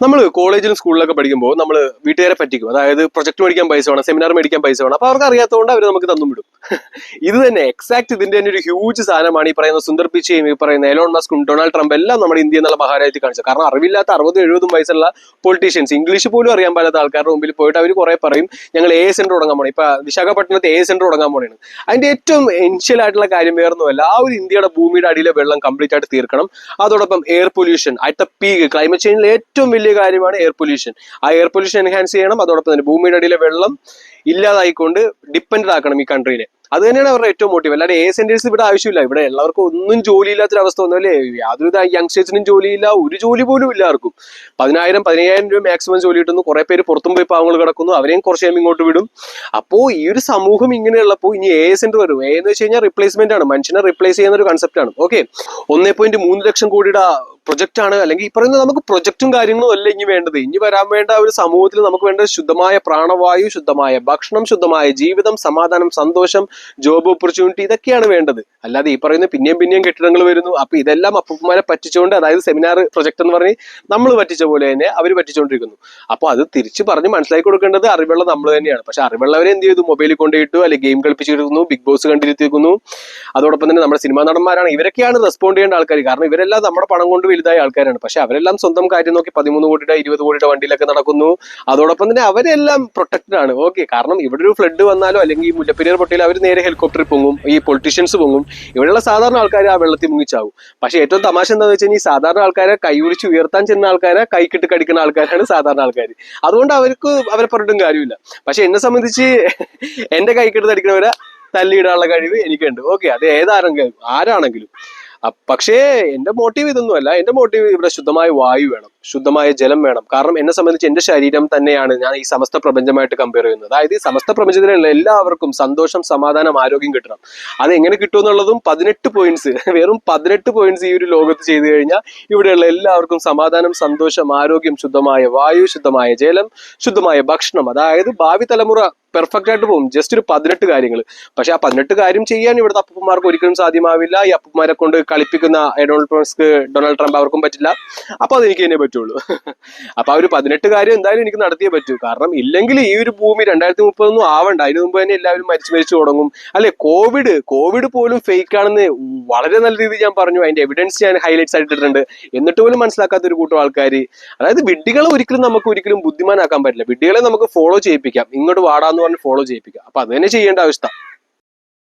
നമ്മൾ കോളേജിലും സ്കൂളിലൊക്കെ പഠിക്കുമ്പോൾ നമ്മൾ വീട്ടുകാരെ പറ്റിക്കും. അതായത് പ്രൊജക്ട് മേടിക്കാൻ പൈസ വേണം, സെമിനാർ മേടിക്കാൻ പൈസ വേണം. അപ്പൊ അവർക്ക് അറിയാത്തതുകൊണ്ട് അവർ നമുക്ക് തന്നും വിടും. ഇത് തന്നെ എക്സാക്ട് ഇതിന്റെ തന്നെ ഒരു ഹ്യൂജ് സാധനമാണ് ഈ പറയുന്ന സുന്ദർ പിച്ചയും ഈ പറയുന്ന എലോൺ മസ്കും ഡൊണാൾഡ് ട്രംപ് എല്ലാം നമ്മുടെ ഇന്ത്യ എന്നുള്ള മഹാരാജ്യത്തിൽ കാണിച്ചത്. കാരണം അറിവില്ലാത്ത 60-70 വയസ്സുള്ള പൊളിറ്റീഷ്യൻസ്, ഇംഗ്ലീഷ് പോലും അറിയാൻ പാടാത്ത ആൾക്കാരുടെ മുമ്പിൽ പോയിട്ട് അവർ കുറെ പറയും ഞങ്ങൾ എ സെന്റർ തുടങ്ങാൻ പോണേ. ഇപ്പൊ വിശാഖപട്ടണത്ത് എ സെന്റർ തുടങ്ങാൻ പോണേണ്. അതിന്റെ ഏറ്റവും ഇനിഷ്യൽ ആയിട്ടുള്ള കാര്യം വേറൊന്നുമല്ല, ആ ഒരു ഇന്ത്യയുടെ ഭൂമിയുടെ അടിയിലെ വെള്ളം കംപ്ലീറ്റ് ആയിട്ട് തീർക്കണം. അതോടൊപ്പം air pollution at the peak, climate ചേഞ്ചിലെ ഏറ്റവും വലിയ കാര്യമാണ് എയർ പൊല്യൂഷൻ. ആ എയർ പൊല്യൂഷൻ എൻഹാൻസ് ചെയ്യണം. അതോടൊപ്പം തന്നെ ഭൂമിയുടെ അടിയിലെ വെള്ളം ഇല്ലാതായിക്കൊണ്ട് ഡിപ്പെൻഡ് ആക്കണം ഈ കൺട്രീനെ. അത് തന്നെയാണ് അവരുടെ ഏറ്റവും മോട്ടീവ്. അല്ലാതെ എ സെന്റേഴ്സ് ഇവിടെ ആവശ്യമില്ല. ഇവിടെ എല്ലാവർക്കും ഒന്നും ജോലിയില്ലാത്തൊരവസ്ഥ ഒന്നും അല്ലേ, യാതൊരു യങ്സ്റ്റേഴ്സിനും ജോലിയില്ല, ഒരു ജോലി പോലും ഇല്ലാവർക്കും. 10,000-15,000 രൂപ മാക്സിമം ജോലി കിട്ടുന്നു. കുറെ പേര് പുറത്തും പോയി പാവങ്ങൾ കിടക്കുന്നു, അവരെയും കുറച്ച് കഴിയുമ്പോൾ ഇങ്ങോട്ട് വിടും. അപ്പോ ഈ ഒരു സമൂഹം ഇങ്ങനെയുള്ളപ്പോൾ ഇനി എ സെന്റർ വരും. എ എന്ന് വെച്ച് കഴിഞ്ഞാൽ റിപ്ലേസ്മെന്റ് ആണ്, മനുഷ്യനെ റിപ്ലേസ് ചെയ്യുന്ന ഒരു കൺസെപ്റ്റ് ആണ്. ഓക്കെ, 1.3 ലക്ഷം കോടിയുടെ പ്രൊജക്ട് ആണ്. അല്ലെങ്കിൽ ഈ പറയുന്നത് നമുക്ക് പ്രൊജക്റ്റും കാര്യങ്ങളും അല്ല ഇനി വേണ്ടത്. ഇനി വരാൻ വേണ്ട ഒരു സമൂഹത്തിൽ നമുക്ക് വേണ്ടത് ശുദ്ധമായ പ്രാണവായു, ശുദ്ധമായ ഭക്ഷണം, ശുദ്ധമായ ജീവിതം, സമാധാനം, സന്തോഷം, ജോബ് ഓപ്പർച്യൂണിറ്റി, ഇതൊക്കെയാണ് വേണ്ടത്. അല്ലാതെ ഈ പറയുന്ന പിന്നെയും കെട്ടിടങ്ങൾ വരുന്നു. അപ്പൊ ഇതെല്ലാം അപ്പന്മാരെ പറ്റിച്ചുകൊണ്ട്, അതായത് സെമിനാർ പ്രൊജക്ട് എന്ന് പറഞ്ഞ് നമ്മൾ പറ്റിച്ച പോലെ തന്നെ അവർ പറ്റിച്ചുകൊണ്ടിരിക്കുന്നു. അപ്പൊ അത് തിരിച്ച് പറഞ്ഞ് മനസ്സിലാക്കി കൊടുക്കേണ്ടത് അറിവുള്ള നമ്മൾ തന്നെയാണ്. പക്ഷെ അറിവുള്ളവരെ എന്ത് ചെയ്തു, മൊബൈലിൽ കൊണ്ടുപോയിട്ടു അല്ലെങ്കിൽ ഗെയിം കളിപ്പിച്ചിരിക്കുന്നു, ബിഗ് ബോസ് കണ്ടിരുത്തിക്കുന്നു. അതോടൊപ്പം തന്നെ നമ്മുടെ സിനിമാ നടന്മാരാണ്, ഇവരൊക്കെയാണ് റെസ്പോണ്ട് ചെയ്യേണ്ട ആൾക്കാർ. കാരണം ഇവരെല്ലാം നമ്മുടെ പണം കൊണ്ട് വലുതായ ആൾക്കാരാണ്. പക്ഷെ അവരെല്ലാം സ്വന്തം കാര്യം നോക്കി 13 കോടിയുടെ 20 കോടിയുടെ വണ്ടിയിലൊക്കെ നടക്കുന്നു. അതോടൊപ്പം തന്നെ അവരെല്ലാം പ്രൊട്ടക്റ്റഡ് ആണ്. ഓക്കെ, കാരണം ഇവിടെ ഒരു ഫ്ലഡ് വന്നാലോ അല്ലെങ്കിൽ ഈ മുല്ലപ്പെരിയാർ പൊട്ടിയാലോ അവർ നേരെ ഹെലികോപ്റ്ററിൽ പൊങ്ങും, ഈ പൊളിറ്റീഷ്യൻസ് പൊങ്ങും. ഇവിടെയുള്ള സാധാരണ ആൾക്കാർ ആ വെള്ളത്തിൽ മുങ്ങിച്ചാവും. പക്ഷെ ഏറ്റവും തമാശ എന്താണെന്ന് വെച്ച് കഴിഞ്ഞാൽ ഈ സാധാരണ ആൾക്കാരെ കൈ വിളിച്ച് ഉയർത്താൻ ചെന്ന ആൾക്കാരെ കൈക്കിട്ട് കടിക്കുന്ന ആൾക്കാരാണ് സാധാരണ ആൾക്കാർ. അതുകൊണ്ട് അവർക്ക് അവരെ പറഞ്ഞിട്ടും കാര്യമില്ല. പക്ഷെ എന്നെ സംബന്ധിച്ച് എന്റെ കൈക്കിട്ട് തടിക്കുന്നവരെ തല്ലിയിടാനുള്ള കഴിവ് എനിക്കുണ്ട്. ഓക്കെ, അത് ആരാണെങ്കിലും. പക്ഷേ എന്റെ മോട്ടീവ് ഇതൊന്നുമല്ല. എന്റെ മോട്ടീവ് ഇവിടെ ശുദ്ധമായ വായു വേണം, ശുദ്ധമായ ജലം വേണം. കാരണം എന്നെ സംബന്ധിച്ച് എന്റെ ശരീരം തന്നെയാണ് ഞാൻ ഈ സമസ്ത പ്രപഞ്ചമായിട്ട് കമ്പയർ ചെയ്യുന്നത്. അതായത് ഈ സമസ്ത പ്രപഞ്ചത്തിലുള്ള എല്ലാവർക്കും സന്തോഷം, സമാധാനം, ആരോഗ്യം കിട്ടണം. അത് എങ്ങനെ കിട്ടും എന്നുള്ളതും 18 പോയിന്റ്സ്, വെറും 18 പോയിന്റ്സ് ഈ ഒരു ലോകത്ത് ചെയ്തു കഴിഞ്ഞാൽ ഇവിടെയുള്ള എല്ലാവർക്കും സമാധാനം, സന്തോഷം, ആരോഗ്യം, ശുദ്ധമായ വായു, ശുദ്ധമായ ജലം, ശുദ്ധമായ ഭക്ഷണം. അതായത് ഭാവി തലമുറ പെർഫെക്റ്റ് ആയിട്ട് പോകും. ജസ്റ്റ് ഒരു 18 കാര്യങ്ങൾ. പക്ഷെ ആ 18 കാര്യം ചെയ്യാൻ ഇവിടുത്തെ അപ്പന്മാർക്ക് ഒരിക്കലും സാധ്യമാവില്ല. ഈ അപ്പന്മാരെ കൊണ്ട് കളിപ്പിക്കുന്ന ഡൊണാൾഡ് ട്രംപ് അവർക്കും പറ്റില്ല. അപ്പൊ അതെനിക്ക് തന്നെ പറ്റുള്ളൂ. അപ്പൊ ആ ഒരു 18 കാര്യം എന്തായാലും എനിക്ക് നടത്തിയേ പറ്റൂ. കാരണം ഇല്ലെങ്കിൽ ഈ ഒരു ഭൂമി 2030 ആവണ്ട. അതിനു മുമ്പ് തന്നെ എല്ലാവരും മരിച്ചു തുടങ്ങും. അല്ലെ, കോവിഡ് പോലും ഫേക്ക് ആണെന്ന് വളരെ നല്ല രീതിയിൽ ഞാൻ പറഞ്ഞു. അതിന്റെ എവിഡൻസ് ഞാൻ ഹൈലൈറ്റ്സ് ആയിട്ടിട്ടുണ്ട്. എന്നിട്ട് പോലും മനസ്സിലാക്കാത്ത ഒരു കൂട്ടം ആൾക്കാർ. അതായത് വിഡ്ഢികളെ ഒരിക്കലും ബുദ്ധിമാനാക്കാൻ പറ്റില്ല. വിഡ്ഢികളെ നമുക്ക് ഫോളോ ചെയ്യിപ്പിക്കാം, ഇങ്ങോട്ട് വാടാന്ന് പറഞ്ഞ് ഫോളോ ചെയ്യിപ്പിക്കാം. അപ്പൊ അത് തന്നെ ചെയ്യേണ്ട ആവശ്യം.